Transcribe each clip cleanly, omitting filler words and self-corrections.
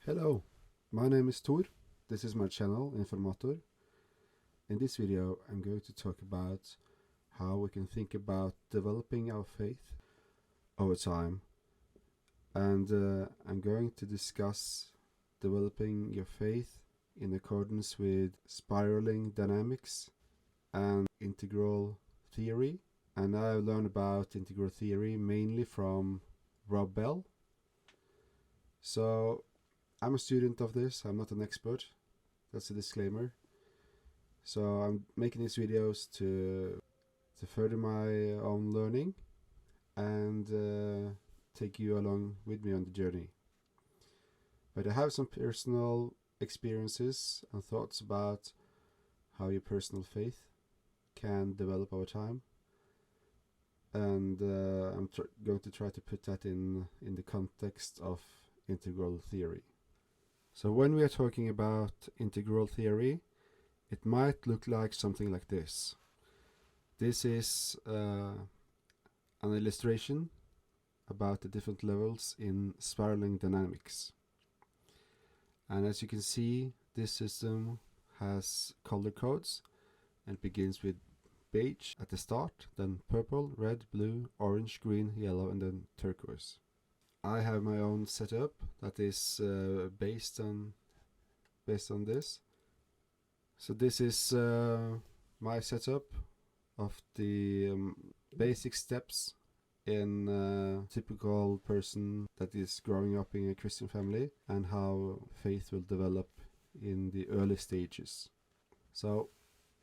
Hello, my name is Tor. This is my channel, Informator. In this video, I'm going to talk about how we can think about developing our faith over time. And I'm going to discuss developing your faith in accordance with spiraling dynamics and integral theory. And I've learned about integral theory mainly from Rob Bell. So I'm a student of this, I'm not an expert, that's a disclaimer. So I'm making these videos to further my own learning and take you along with me on the journey. But I have some personal experiences and thoughts about how your personal faith can develop over time. And I'm going to try to put that in the context of integral theory. So when we are talking about integral theory, it might look like something like this. This is an illustration about the different levels in spiraling dynamics. And as you can see, this system has color codes and begins with beige at the start, then purple, red, blue, orange, green, yellow, and then turquoise. I have my own setup that is based on this. So this is my setup of the basic steps in a typical person that is growing up in a Christian family and how faith will develop in the early stages. So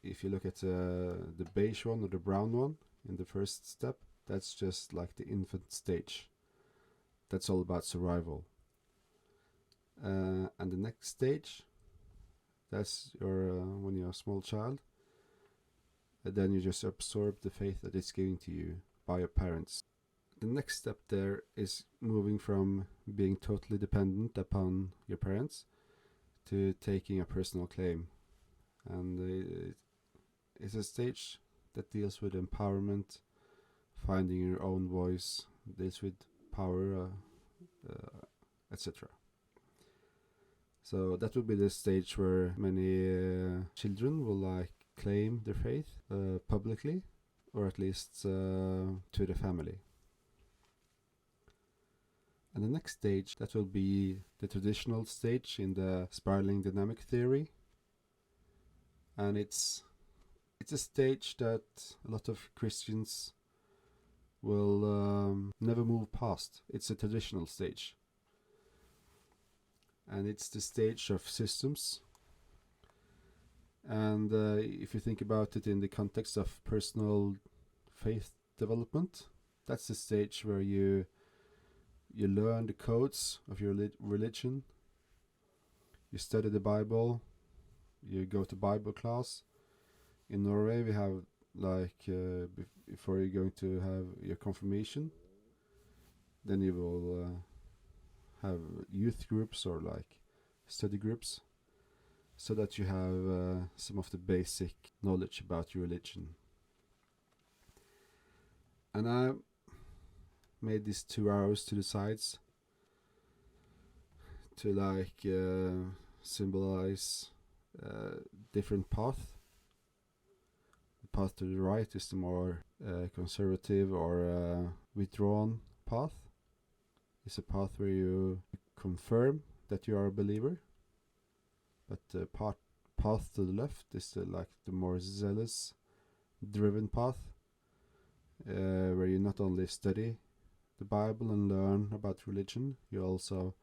if you look at the beige one or the brown one in the first step, that's just like the infant stage. That's all about survival. And the next stage, that's your when you're a small child. And then you just absorb the faith that is given to you by your parents. The next step there is moving from being totally dependent upon your parents to taking a personal claim. And it's a stage that deals with empowerment, finding your own voice, deals with power, etc. So that would be the stage where many children will claim their faith publicly, or at least to the family. And the next stage, that will be the traditional stage in the spiraling dynamic theory. And it's a stage that a lot of Christians will never move past. It's a traditional stage. And it's the stage of systems. And if you think about it in the context of personal faith development, that's the stage where you learn the codes of your religion. You study the Bible. You go to Bible class. In Norway, we have before you're going to have your confirmation, then you will have youth groups or study groups, so that you have some of the basic knowledge about your religion. And I made these 2 arrows to the sides to symbolize different paths. The path to the right is the more conservative or withdrawn path. It's a path where you confirm that you are a believer. But the path to the left is the more zealous, driven path, where you not only study the Bible and learn about religion, you also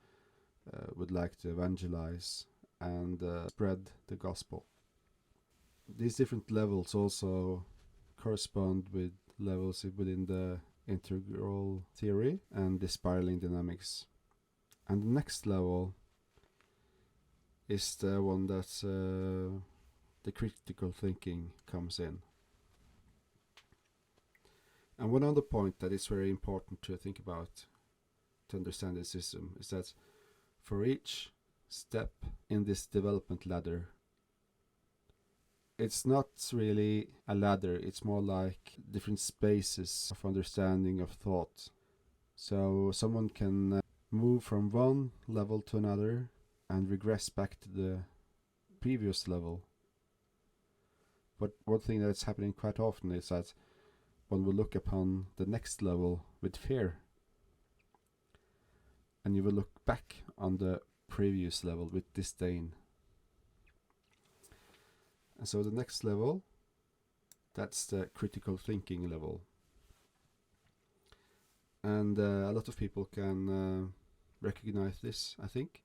would like to evangelize and spread the gospel. These different levels also correspond with levels within the integral theory and the spiraling dynamics. And the next level is the one that's the critical thinking comes in. And one other point that is very important to think about to understand this system is that for each step in this development ladder, it's not really a ladder, it's more like different spaces of understanding of thought. So someone can move from one level to another and regress back to the previous level. But one thing that's happening quite often is that one will look upon the next level with fear, and you will look back on the previous level with disdain. And so the next level, that's the critical thinking level. And a lot of people can recognize this, I think.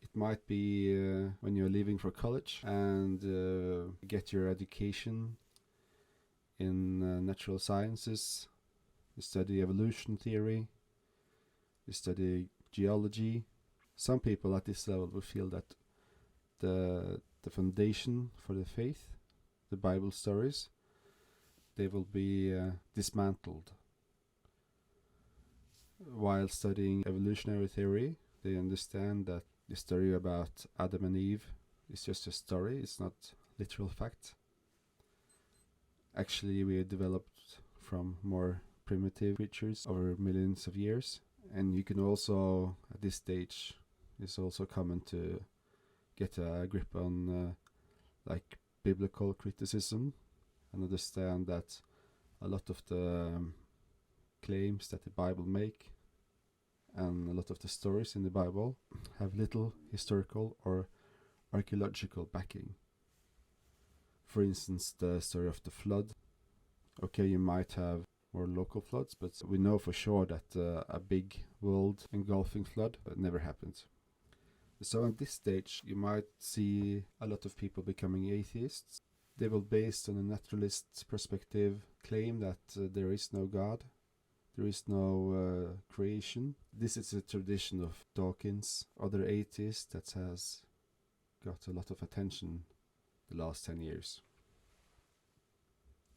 It might be when you're leaving for college and get your education in natural sciences. You study evolution theory, you study geology. Some people at this level will feel that the foundation for the faith, the Bible stories, they will be dismantled. While studying evolutionary theory, they understand that the story about Adam and Eve is just a story, it's not literal fact. Actually, we developed from more primitive creatures over millions of years, and you can also, at this stage, it's also common to get a grip on like biblical criticism and understand that a lot of the claims that the Bible make and a lot of the stories in the Bible have little historical or archaeological backing. For instance, the story of the flood. Okay, you might have more local floods, but we know for sure that a big world engulfing flood never happened. So at this stage, you might see a lot of people becoming atheists. They will, based on a naturalist perspective, claim that there is no God, there is no creation. This is a tradition of Dawkins, other atheists, that has got a lot of attention the last 10 years.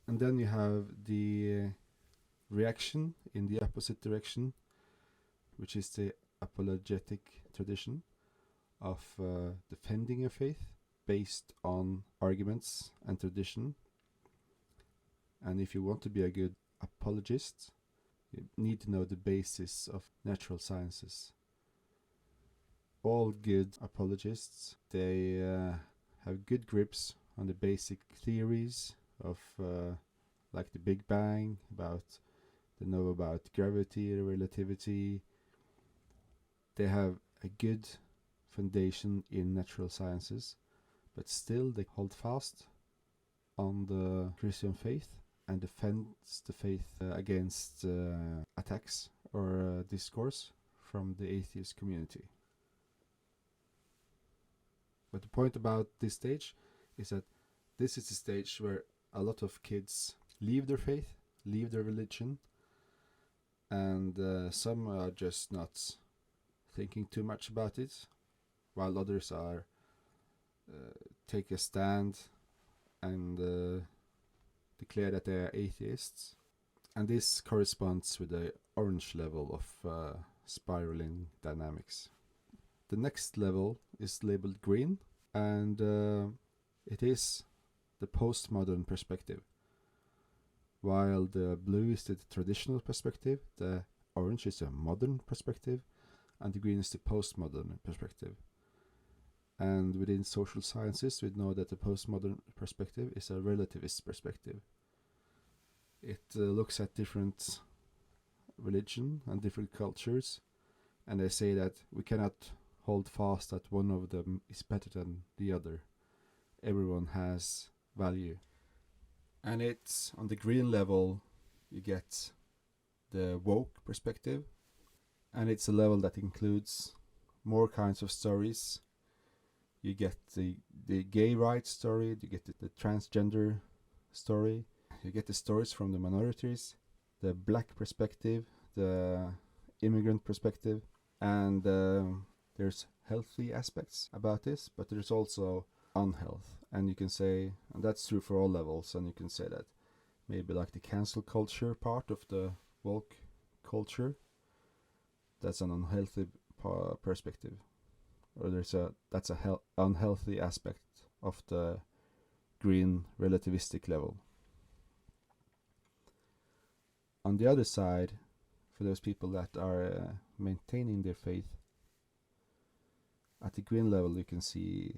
And then you have the reaction in the opposite direction, which is the apologetic tradition of defending your faith based on arguments and tradition. And if you want to be a good apologist, you need to know the basis of natural sciences. All good apologists, they have good grips on the basic theories of like the Big Bang, they know about gravity, relativity. They have a good foundation in natural sciences, but still they hold fast on the Christian faith and defends the faith against attacks or discourse from the atheist community. But the point about this stage is that this is the stage where a lot of kids leave their faith, leave their religion, and some are just not thinking too much about it, while others are take a stand and declare that they are atheists. And this corresponds with the orange level of spiraling dynamics. The next level is labeled green, and it is the postmodern perspective. While the blue is the traditional perspective, the orange is a modern perspective, and the green is the postmodern perspective. And within social sciences, we know that the postmodern perspective is a relativist perspective. It looks at different religion and different cultures, and they say that we cannot hold fast that one of them is better than the other. Everyone has value. And it's on the green level you get the woke perspective, and it's a level that includes more kinds of stories. You get the gay rights story, you get the transgender story, you get the stories from the minorities, the black perspective, the immigrant perspective, and there's healthy aspects about this, but there's also unhealth. And you can say, and that's true for all levels, and you can say that maybe like the cancel culture part of the woke culture, that's an unhealthy perspective, or that's a unhealthy aspect of the green relativistic level. On the other side, for those people that are maintaining their faith, At the green level, you can see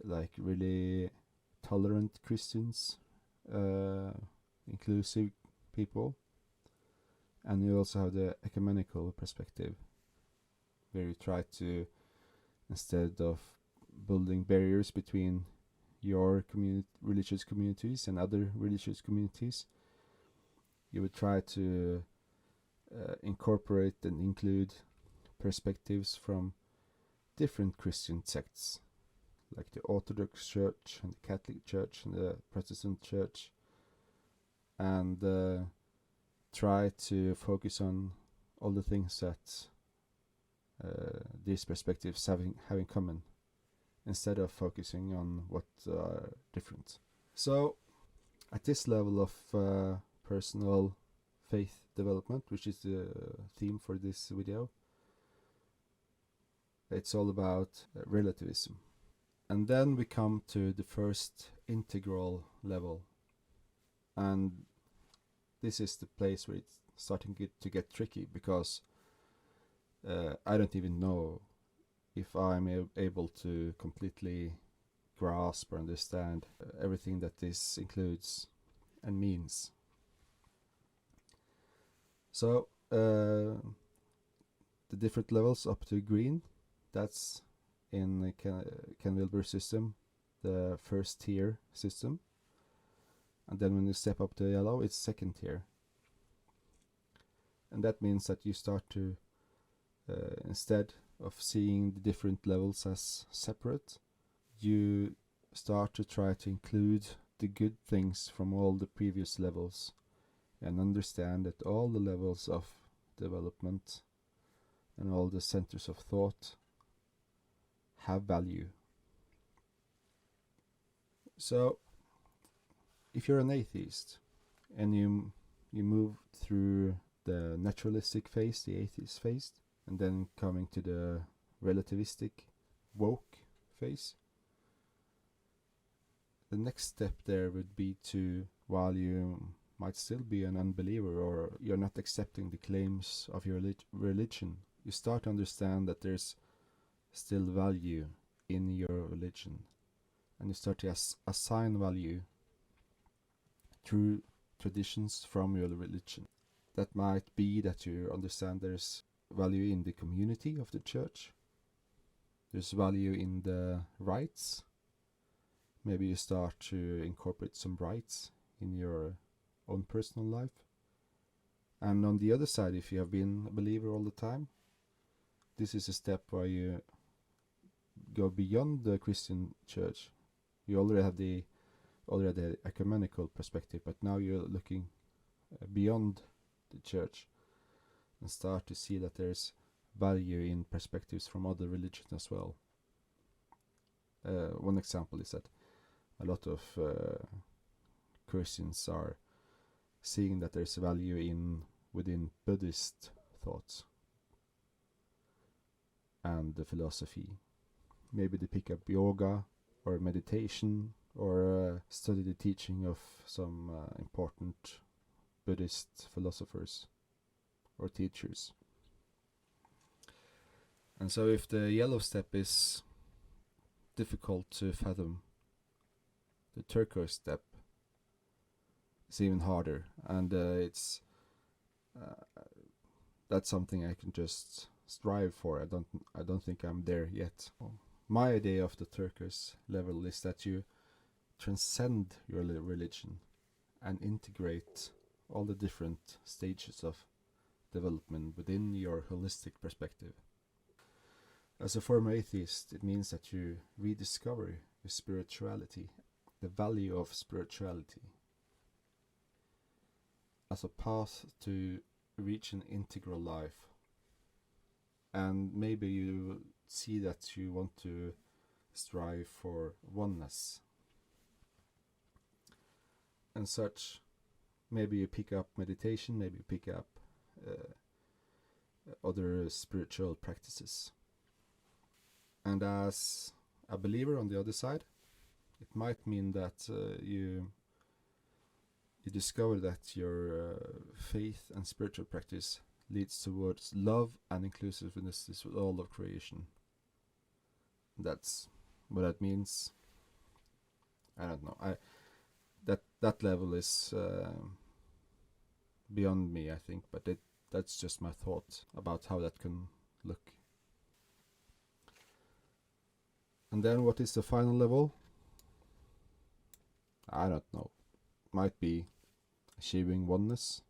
like really tolerant Christians, inclusive people, and you also have the ecumenical perspective, where you try to, instead of building barriers between your religious communities and other religious communities, you would try to incorporate and include perspectives from different Christian sects, like the Orthodox Church and the Catholic Church and the Protestant Church, and try to focus on all the things that these perspectives have in common, instead of focusing on what are different. So, at this level of personal faith development, which is the theme for this video, it's all about relativism. And then we come to the first integral level. And this is the place where it's starting to get tricky, because I don't even know if I'm able to completely grasp or understand everything that this includes and means. So the different levels up to green, that's in the Ken Wilber system, the first tier system. And then when you step up to yellow, it's second tier. And that means that you start to, instead of seeing the different levels as separate, you start to try to include the good things from all the previous levels, and understand that all the levels of development and all the centers of thought have value. So, if you're an atheist and you move through the naturalistic phase, the atheist phase, and then coming to the relativistic, woke phase, the next step there would be to, while you might still be an unbeliever or you're not accepting the claims of your religion, you start to understand that there's still value in your religion, and you start to assign value through traditions from your religion. That might be that you understand there's value in the community of the church, there's value in the rites. Maybe you start to incorporate some rites in your own personal life. And on the other side, if you have been a believer all the time, this is a step where you go beyond the Christian church. You already have the ecumenical perspective, but now you're looking beyond the church and start to see that there's value in perspectives from other religions as well. One example is that a lot of Christians are seeing that there's value within Buddhist thoughts and the philosophy. Maybe they pick up yoga or meditation, or study the teaching of some important Buddhist philosophers or teachers. And so if the yellow step is difficult to fathom, the turquoise step is even harder, and that's something I can just strive for. I don't think I'm there yet. My idea of the turquoise level is that you transcend your religion and integrate all the different stages of development within your holistic perspective. As a former atheist, it means that you rediscover your spirituality, the value of spirituality, as a path to reach an integral life. And maybe you see that you want to strive for oneness. And such, maybe you pick up meditation, maybe you pick up other spiritual practices. And as a believer on the other side, it might mean that you discover that your faith and spiritual practice leads towards love and inclusiveness with all of creation. That's what that means. I don't know. That level is beyond me, I think, but that's just my thought about how that can look. And then what is the final level? I don't know. Might be achieving oneness.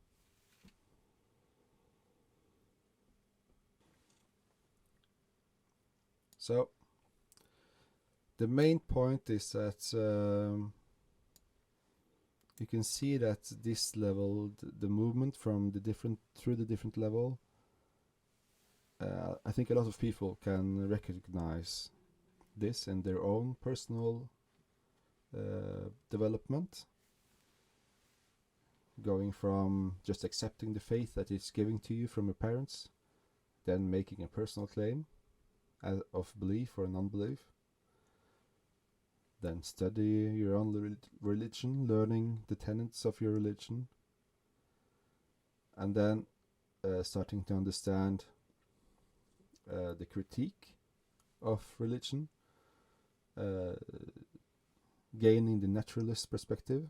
So the main point is that you can see that this level, the movement from the different level, I think a lot of people can recognize this in their own personal development, going from just accepting the faith that is given to you from your parents, then making a personal claim of belief or non-belief, then study your own religion, learning the tenets of your religion, and then starting to understand the critique of religion, gaining the naturalist perspective,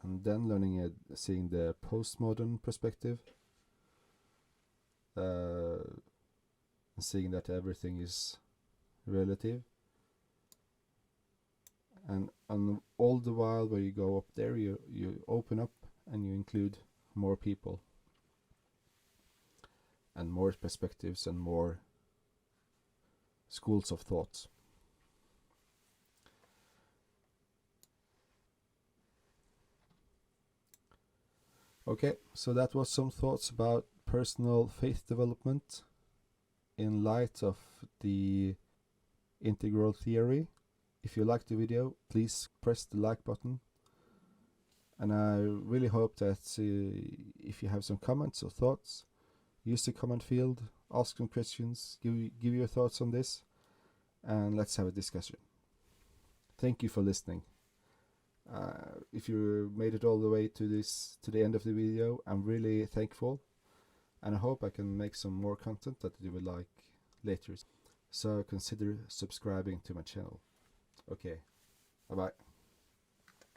and then learning seeing the postmodern perspective, seeing that everything is relative, and all the while where you go up there, you open up and you include more people and more perspectives and more schools of thought. Okay, so that was some thoughts about personal faith development in light of the integral theory. If you liked the video, please press the like button. And I really hope that if you have some comments or thoughts, use the comment field, ask some questions, give your thoughts on this, and let's have a discussion. Thank you for listening. If you made it all the way to the end of the video, I'm really thankful, and I hope I can make some more content that you would like later. So consider subscribing to my channel. Okay, bye bye.